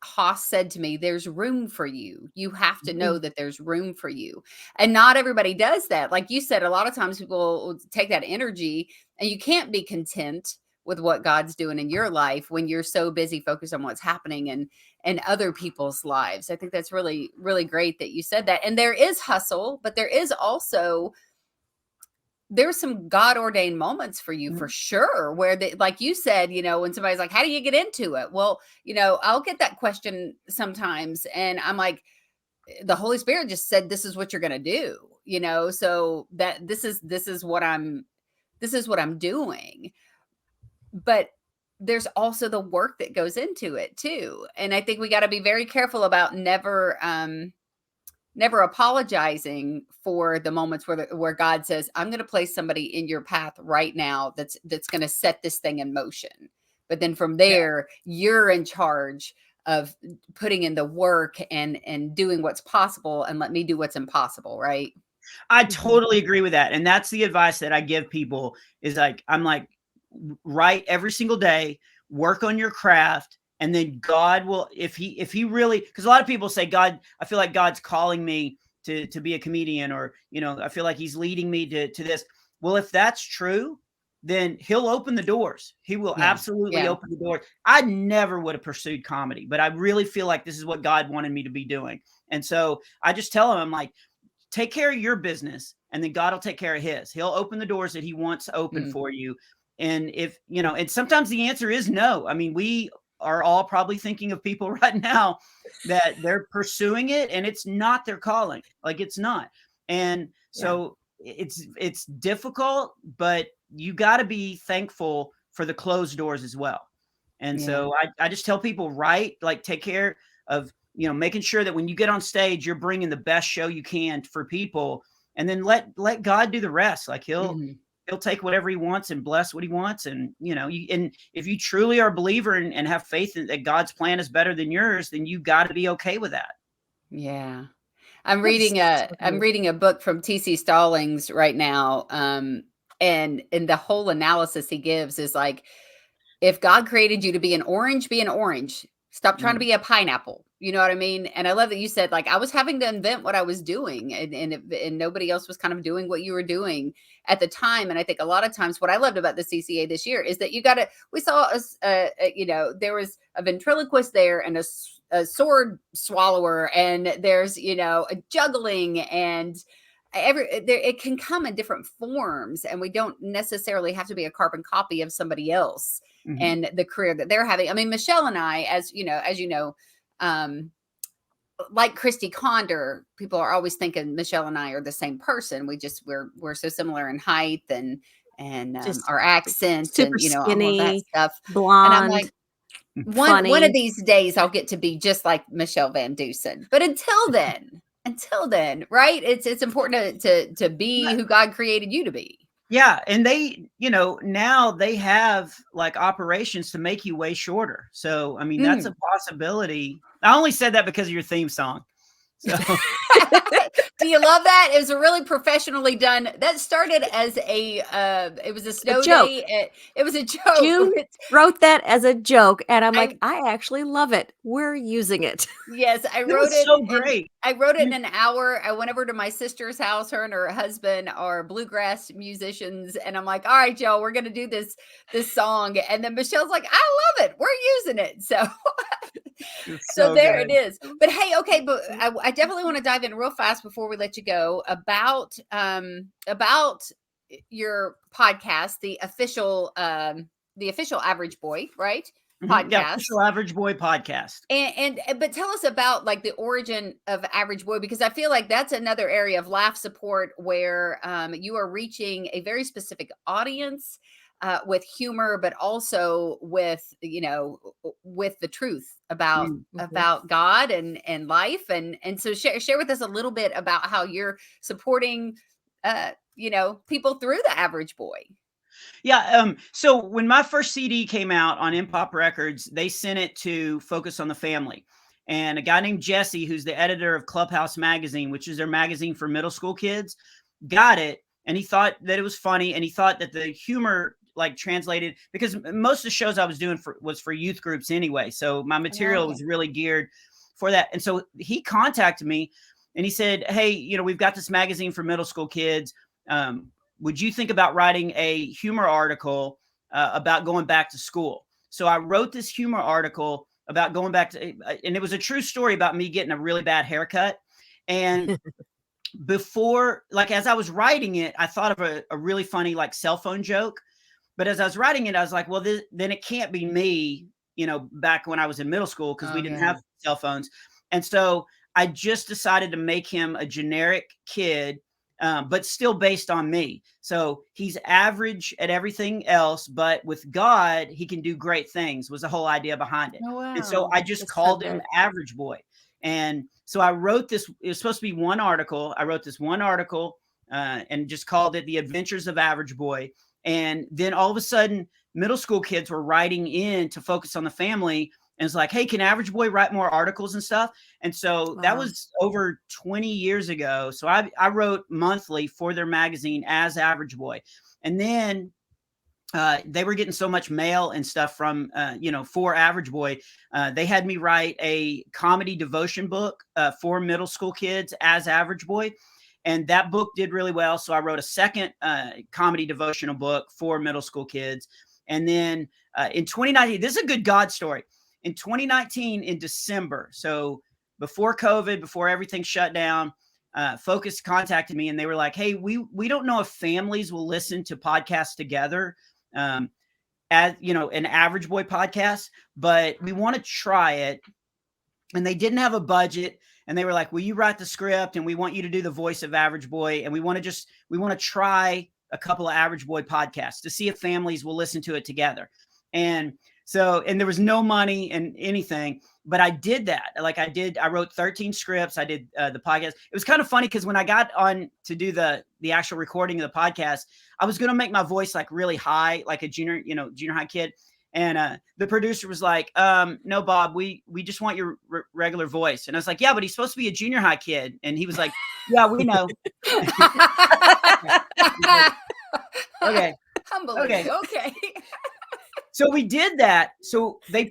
Haas said to me, there's room for you. You have to know that there's room for you. And not everybody does that. Like you said, a lot of times people will take that energy and you can't be content with what God's doing in your life when you're so busy focused on what's happening in other people's lives. I think that's really, really great that you said that. And there is hustle, but there is also there's some God ordained moments for you for sure, where they, like you said, when somebody's like, how do you get into it? Well, I'll get that question sometimes. And I'm like, the Holy Spirit just said, this is what you're going to do, so that this is what I'm doing. But there's also the work that goes into it too. And I think we got to be very careful about never apologizing for the moments where God says, I'm going to place somebody in your path right now that's going to set this thing in motion. But then from there, you're in charge of putting in the work and doing what's possible, and let me do what's impossible. Right. I totally agree with that. And that's the advice that I give people is like, I'm like, write every single day, work on your craft. And then God will, if he really, because a lot of people say, God, I feel like God's calling me to be a comedian, or, I feel like he's leading me to this. Well, if that's true, then he'll open the doors. He will absolutely open the door. I never would have pursued comedy, but I really feel like this is what God wanted me to be doing. And so I just tell him, I'm like, take care of your business and then God will take care of his. He'll open the doors that he wants open for you. And if, and sometimes the answer is no. I mean, we are all probably thinking of people right now that they're pursuing it and it's not their calling. Like it's not. And so it's difficult, but you got to be thankful for the closed doors as well. And so I just tell people, like take care of, making sure that when you get on stage, you're bringing the best show you can for people, and then let God do the rest. Like he'll take whatever he wants and bless what he wants. And, and if you truly are a believer and have faith in that God's plan is better than yours, then you got to be okay with that. Yeah. I'm That's so reading a book from T.C. Stallings right now. And the whole analysis he gives is like, if God created you to be an orange, be an orange. Stop trying to be a pineapple. You know what I mean? And I love that you said, like, I was having to invent what I was doing, and nobody else was kind of doing what you were doing at the time. And I think a lot of times what I loved about the CCA this year is that we saw there was a ventriloquist there and a sword swallower, and there's, a juggling, and it can come in different forms, and we don't necessarily have to be a carbon copy of somebody else and the career that they're having. I mean, Michele and I, as you know, like Christy Condor, people are always thinking Michele and I are the same person. We're so similar in height and Just our accent super and, all of that skinny, stuff. And I'm blonde, like, one funny. of these days I'll get to be just like Michele VanDusen. But until then, right? It's important to be who God created you to be. Yeah. And they, now they have like operations to make you way shorter. So, I mean, that's a possibility. I only said that because of your theme song. So. Do you love that? It was a really professionally done. That started as it was a snow day. It was a joke. June wrote that as a joke, and I'm like, I actually love it. We're using it. Yes, I wrote it. So great. I wrote it in an hour. I went over to my sister's house. Her and her husband are bluegrass musicians, and I'm like, all right, Joe, we're gonna do this song. And then Michelle's like, I love it. We're using it. So there it is. But hey, okay, but I definitely want to dive in real fast before we let you go about your podcast, the official Average Boy, right? Podcast. Yeah, official Average Boy podcast. But tell us about like the origin of Average Boy, because I feel like that's another area of laugh support where you are reaching a very specific audience. With humor, but also with the truth about God and life, and so share with us a little bit about how you're supporting people through the Average Boy. Yeah. So when my first CD came out on Impop Records, they sent it to Focus on the Family, and a guy named Jesse, who's the editor of Clubhouse Magazine, which is their magazine for middle school kids, got it, and he thought that it was funny, and he thought that the humor like translated, because most of the shows I was doing was for youth groups anyway. So my material was really geared for that. And so he contacted me and he said, hey, we've got this magazine for middle school kids. Would you think about writing a humor article about going back to school? So I wrote this humor article about going back to, and it was a true story about me getting a really bad haircut. And before, like, as I was writing it, I thought of a really funny, like, cell phone joke. But as I was writing it, I was like, well, then it can't be me, back when I was in middle school, because we didn't have cell phones. And so I just decided to make him a generic kid, but still based on me. So he's average at everything else, but with God, he can do great things, was the whole idea behind it. Oh, wow. And so I just called him Average Boy. And so I wrote this, it was supposed to be one article. I wrote this one article and just called it The Adventures of Average Boy. And then all of a sudden, middle school kids were writing in to Focus on the Family. And it's like, hey, can Average Boy write more articles and stuff? And so that was over 20 years ago. So I wrote monthly for their magazine as Average Boy. And then they were getting so much mail and stuff from, for Average Boy. They had me write a comedy devotion book for middle school kids as Average Boy. And that book did really well. So I wrote a second comedy devotional book for middle school kids. And then in 2019, this is a good God story. In 2019, in December, so before COVID, before everything shut down, Focus contacted me and they were like, hey, we don't know if families will listen to podcasts together as, an Average Boy podcast, but we want to try it. And they didn't have a budget. And they were like, will you write the script? And we want you to do the voice of Average Boy. And we want to try a couple of Average Boy podcasts to see if families will listen to it together. And So, and there was no money and anything, but I did that. Like I wrote 13 scripts. I did the podcast. It was kind of funny because when I got on to do the actual recording of the podcast, I was going to make my voice like really high, like a junior high kid. And the producer was like, no, Bob, we just want your regular voice. And I was like, yeah, but he's supposed to be a junior high kid. And he was like, yeah, we know. Okay. Unbelievable. Okay. So we did that. So they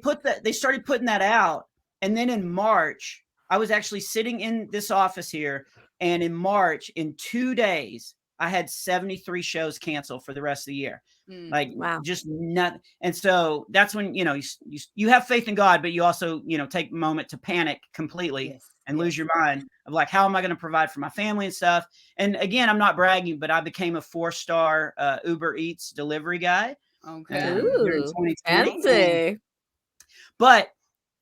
started putting that out. And then in March, I was actually sitting in this office here. And in March, in 2 days, I had 73 shows canceled for the rest of the year. Like, wow. Just not. And so that's when, you have faith in God, but you also, take a moment to panic completely and lose your mind of like, how am I going to provide for my family and stuff? And again, I'm not bragging, but I became a 4-star Uber Eats delivery guy. Okay. Ooh, fancy. But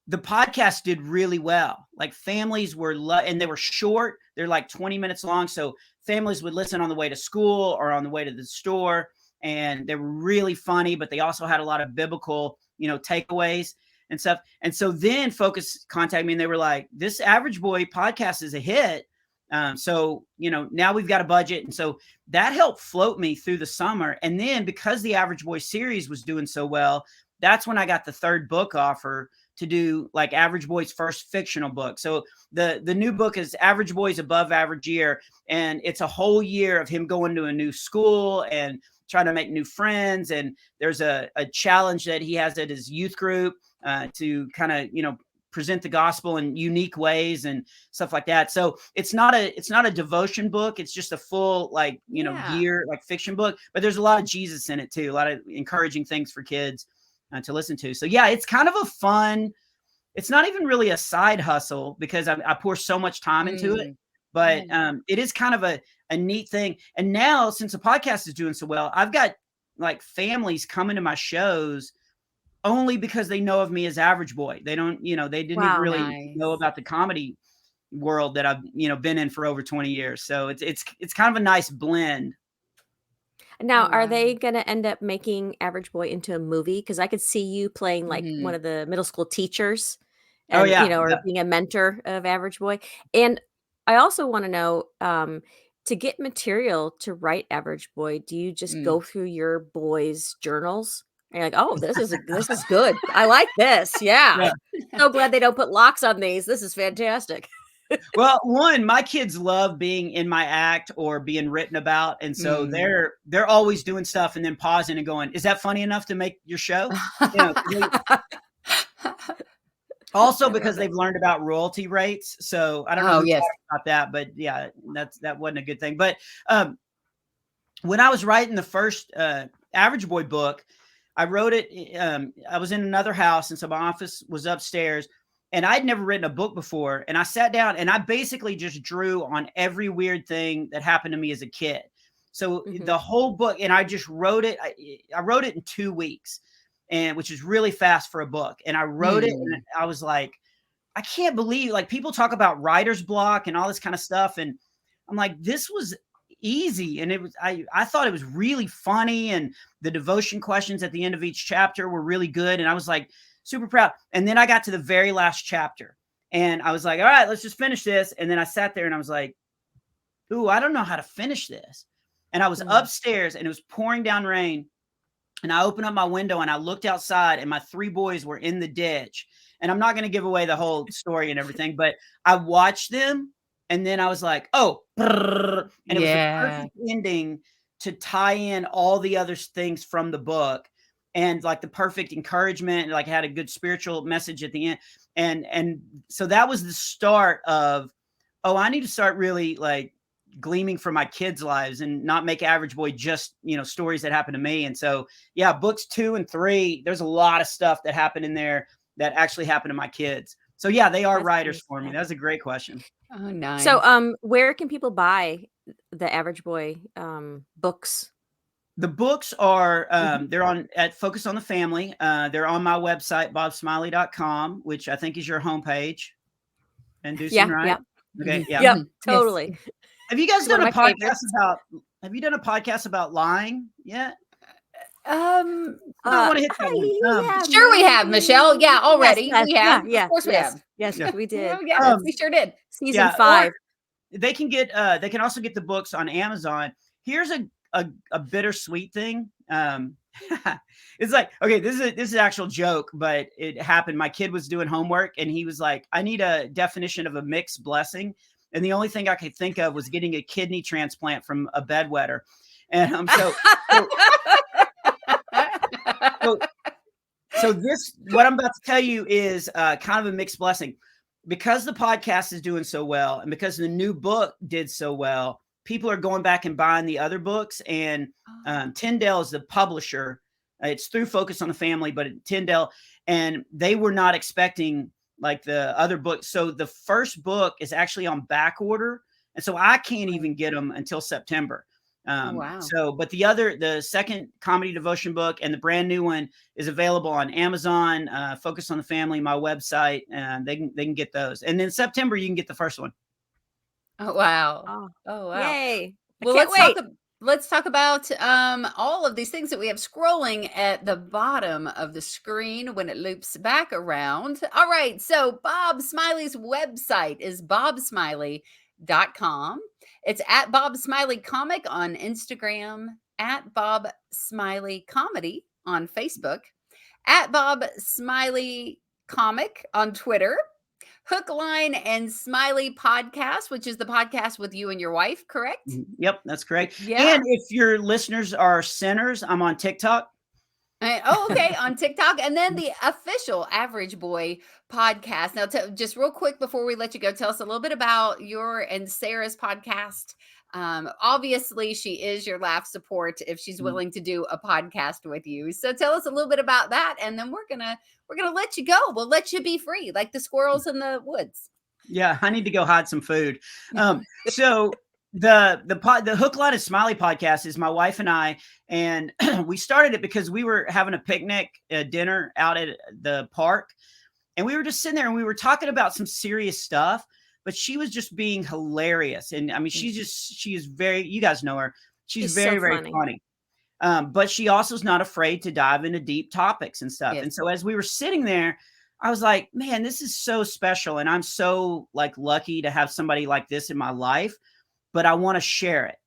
the podcast did really well. Like families were, and they were short. They're like 20 minutes long. So families would listen on the way to school or on the way to the store. And they were really funny, but they also had a lot of biblical, takeaways and stuff. And so then Focus contacted me and they were like, this Average Boy podcast is a hit. So, now we've got a budget. And so that helped float me through the summer. And then because the Average Boy series was doing so well, that's when I got the 3rd book offer to do like Average Boy's first fictional book. So the new book is Average Boy's Above Average Year. And it's a whole year of him going to a new school and trying to make new friends. And there's a challenge that he has at his youth group to kind of, present the gospel in unique ways and stuff like that. So it's not a devotion book. It's just a full year like fiction book, but there's a lot of Jesus in it too. A lot of encouraging things for kids to listen to. So yeah, it's kind of a fun, it's not even really a side hustle because I pour so much time into it, but it is kind of a neat thing. And now since the podcast is doing so well, I've got like families coming to my shows only because they know of me as Average Boy. They don't, they didn't even really know about the comedy world that I've, been in for over 20 years. So it's kind of a nice blend. Now, are they going to end up making Average Boy into a movie? Because I could see you playing like one of the middle school teachers and, or being a mentor of Average Boy. And I also want to know, to get material to write Average Boy, do you just go through your boys' journals? And you're like, oh, this is good. I like this. Yeah. So glad they don't put locks on these. This is fantastic. Well, my kids love being in my act or being written about. And so they're always doing stuff and then pausing and going, is that funny enough to make your show? Also because they've learned about royalty rates. So I don't know about that, but yeah, that wasn't a good thing. But when I was writing the first Average Boy book, I wrote it. I was in another house, and so my office was upstairs, and I'd never written a book before. And I sat down and I basically just drew on every weird thing that happened to me as a kid. So the whole book, and I just wrote it. I wrote it in 2 weeks, and which is really fast for a book. And I wrote it, and I was like, I can't believe, like, people talk about writer's block and all this kind of stuff, and I'm like, this was easy. And it was, I thought it was really funny, and the devotion questions at the end of each chapter were really good. And I was like super proud. And then I got to the very last chapter and I was like, all right, let's just finish this. And then I sat there and I was like, ooh, I don't know how to finish this. And I was upstairs and it was pouring down rain. And I opened up my window and I looked outside and my 3 boys were in the ditch. And I'm not going to give away the whole story and everything, but I watched them. And then I was like, oh, and it was the perfect ending to tie in all the other things from the book, and like the perfect encouragement, like had a good spiritual message at the end. And so that was the start of, oh, I need to start really like gleaming from my kids' lives and not make Average Boy just, stories that happen to me. And so, yeah, books 2 and 3, there's a lot of stuff that happened in there that actually happened to my kids. So yeah, they are writers for me. That's a great question. Oh, nice. So, where can people buy the Average Boy books? The books are they're on at Focus on the Family. They're on my website, bobsmiley.com, which I think is your homepage. VanDusen, right? Yeah. Okay. Yeah. Yep, totally. Yes. Have you guys done a podcast about lying yet? I don't want to hit that one. Yeah, Sure we have, Michelle. Yeah, already. Yes, We have. yeah, Of course we have. yes, Yeah. we did. Oh, yes, we sure did. Season Yeah, 5. They can get they can also get the books on Amazon. Here's a bittersweet thing. It's like, okay, this is an actual joke, but it happened. My kid was doing homework and he was like, I need a definition of a mixed blessing. And the only thing I could think of was getting a kidney transplant from a bedwetter. And so this, what I'm about to tell you is kind of a mixed blessing. Because the podcast is doing so well and because the new book did so well, people are going back and buying the other books. And Tyndale is the publisher. It's through Focus on the Family, but Tyndale, and they were not expecting like the other books. So the first book is actually on back order. And so I can't even get them until September. Wow. So, but the second comedy devotion book and the brand new one is available on Amazon, Focus on the Family, my website, and they can get those. And then September, you can get the first one. Oh, wow. Oh, Oh, wow. yay. Well, can't wait. let's talk about all of these things that we have scrolling at the bottom of the screen when it loops back around. All right. So Bob Smiley's website is bobsmiley.com. It's at Bob Smiley Comic on Instagram, at Bob Smiley Comedy on Facebook, at Bob Smiley Comic on Twitter, Hook, Line, and Smiley Podcast, which is the podcast with you and your wife, correct? Yep, that's correct. Yeah. And if your listeners are sinners, I'm on TikTok. Okay, on TikTok. And then the official Average Boy podcast. Now, just real quick before we let you go, tell us a little bit about your and Sarah's podcast. Obviously, she is your laugh support if she's willing to do a podcast with you. So tell us a little bit about that, and then we're gonna let you go. We'll let you be free, like the squirrels in the woods. Yeah, I need to go hide some food. So the Hook, Line, and Smiley podcast is my wife and I, and we started it because we were having a picnic dinner out at the park, and we were just sitting there and we were talking about some serious stuff, but she was just being hilarious. And I mean, she is very, you guys know her. She's very, so very funny. But she also is not afraid to dive into deep topics and stuff. Yes. And so as we were sitting there, I was like, man, this is so special. And I'm so like lucky to have somebody like this in my life, but I want to share it.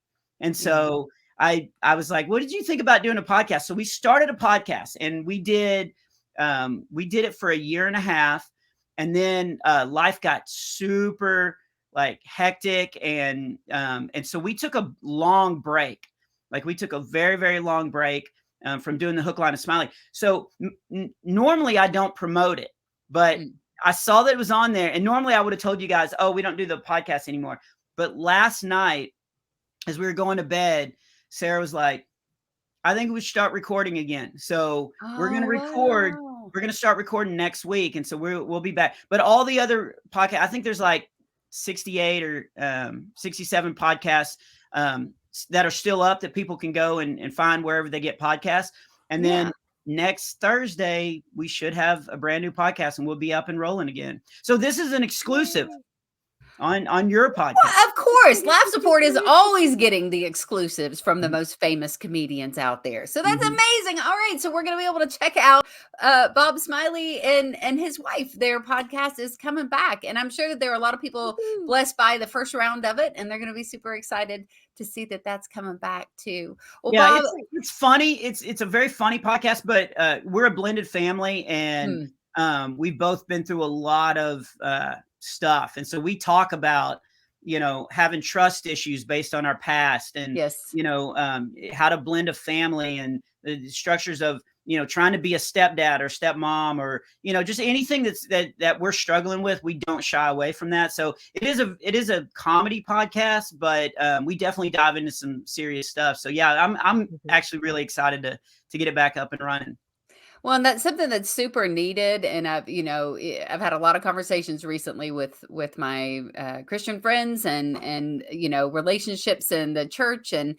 And so I was like, what did you think about doing a podcast? So we started a podcast and we did it for a year and a half. And then life got super like hectic. And so we took a long break. Like we took a very, very long break from doing the Hook, Line, and Smiley. So normally I don't promote it, but I saw that it was on there. And normally I would have told you guys, oh, we don't do the podcast anymore. But last night, as we were going to bed, Sarah was like, I think we should start recording again. So we're going to record. Wow. We're going to start recording next week. And so we'll be back. But all the other podcasts, I think there's like 68 or 67 podcasts that are still up that people can go and find wherever they get podcasts. And then next Thursday, we should have a brand new podcast and we'll be up and rolling again. So this is an exclusive on your podcast. Well, of course, Laugh Support is always getting the exclusives from the most famous comedians out there. So that's amazing. All right, so we're going to be able to check out Bob Smiley and his wife. Their podcast is coming back, and I'm sure that there are a lot of people blessed by the first round of it, and they're going to be super excited to see that that's coming back too. Well, yeah, Bob, it's funny. It's a very funny podcast, but we're a blended family, and we've both been through a lot of stuff. And so we talk about, having trust issues based on our past and, how to blend a family and the structures of, trying to be a stepdad or stepmom or, just anything that we're struggling with. We don't shy away from that. So it is a comedy podcast, but we definitely dive into some serious stuff. So yeah, I'm actually really excited to get it back up and running. well, and that's something that's super needed. And I've had a lot of conversations recently with my Christian friends and relationships in the church and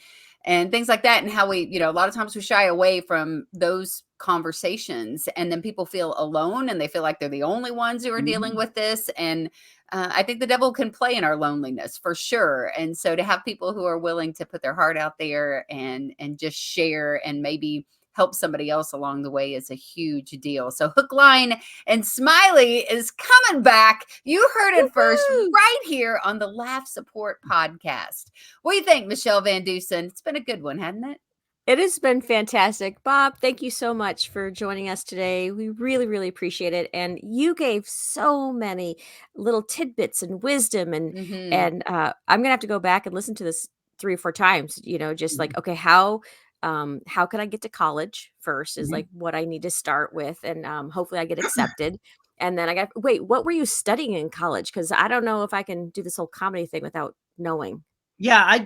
things like that. And how we, a lot of times we shy away from those conversations and then people feel alone and they feel like they're the only ones who are dealing with this. And I think the devil can play in our loneliness for sure. And so to have people who are willing to put their heart out there and just share and maybe help somebody else along the way is a huge deal. So Hook, Line, and Smiley is coming back. You heard it first Woohoo! right here on the Laugh Support Podcast. What do you think, Michele VanDusen? It's been a good one, hasn't it? It has been fantastic. Bob, thank you so much for joining us today. We really, really appreciate it. And you gave so many little tidbits and wisdom. And I'm gonna have to go back and listen to this 3 or 4 times, just like, okay, how can I get to college first is like what I need to start with. And hopefully I get accepted. And then what were you studying in college? Because I don't know if I can do this whole comedy thing without knowing. Yeah,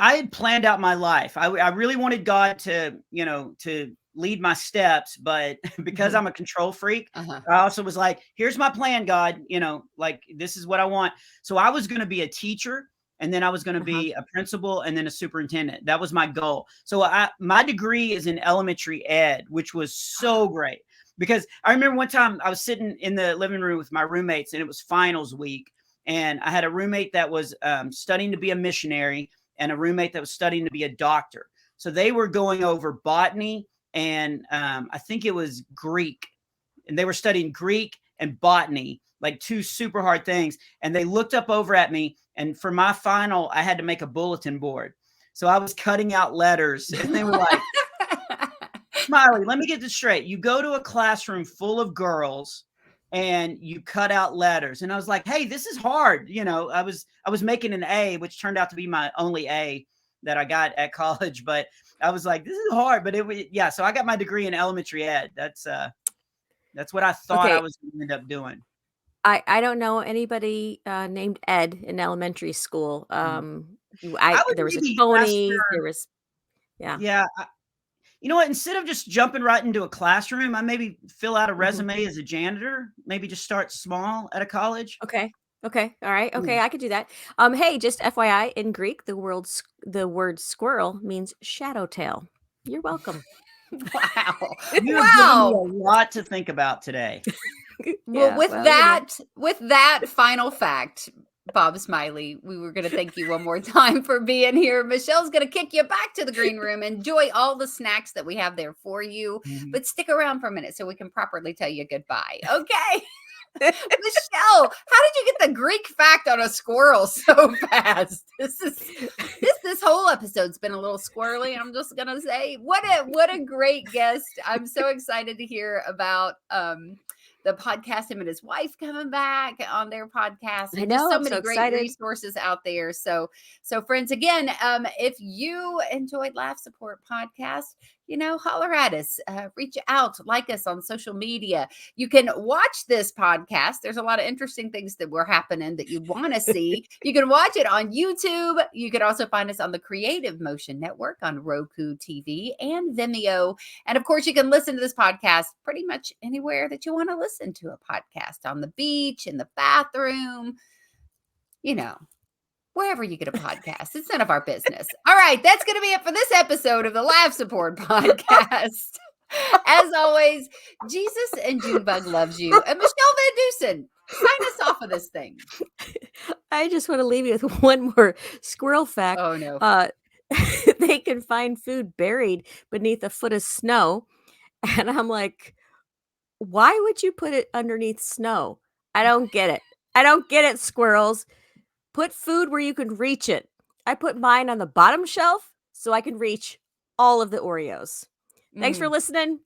I had planned out my life. I really wanted God to, to lead my steps, but because I'm a control freak, I also was like, here's my plan, God, like this is what I want. So I was going to be a teacher, and then I was going to be a principal, and then a superintendent. That was my goal. So my degree is in elementary ed, which was so great, because I remember one time I was sitting in the living room with my roommates, and it was finals week. And I had a roommate that was studying to be a missionary, and a roommate that was studying to be a doctor. So they were going over botany and I think it was Greek. And they were studying Greek and botany, like 2 super hard things. And they looked up over at me. And for my final, I had to make a bulletin board. So I was cutting out letters, and they were like, Smiley, let me get this straight. You go to a classroom full of girls and you cut out letters. And I was like, hey, this is hard. I was making an A, which turned out to be my only A that I got at college. But I was like, this is hard. But so I got my degree in elementary ed. That's what I thought I was going to end up doing. I don't know anybody named Ed in elementary school. There was a Tony. There was, yeah. Yeah. You know what? Instead of just jumping right into a classroom, I maybe fill out a resume as a janitor. Maybe just start small at a college. Okay. All right. Okay, I could do that. Hey, just FYI, in Greek, the word squirrel means shadow tail. You're welcome. Wow. You're giving me a lot to think about today. Well, with that final fact, Bob Smiley, we were going to thank you one more time for being here. Michele's going to kick you back to the green room. Enjoy all the snacks that we have there for you, but stick around for a minute so we can properly tell you goodbye. Okay. Michele, how did you get the Greek fact on a squirrel so fast? This whole episode's been a little squirrely. I'm just going to say, what a great guest. I'm so excited to hear about the podcast, him and his wife coming back on their podcast. I know, so I'm many so great excited. resources out there. So friends, again, if you enjoyed Laugh Support Podcast, holler at us, reach out, like us on social media. You can watch this podcast. There's a lot of interesting things that were happening that you want to see. You can watch it on YouTube. You can also find us on the Creative Motion Network on Roku TV and Vimeo. And of course, you can listen to this podcast pretty much anywhere that you want to listen to a podcast, on the beach, in the bathroom, wherever you get a podcast. It's none of our business. All right, that's going to be it for this episode of the Laugh Support Podcast. As always, Jesus and Junebug loves you. And Michele VanDusen, sign us off of this thing. I just want to leave you with one more squirrel fact. Oh, no. They can find food buried beneath a foot of snow. And I'm like, why would you put it underneath snow? I don't get it, squirrels. Put food where you can reach it. I put mine on the bottom shelf so I can reach all of the Oreos. Thanks for listening.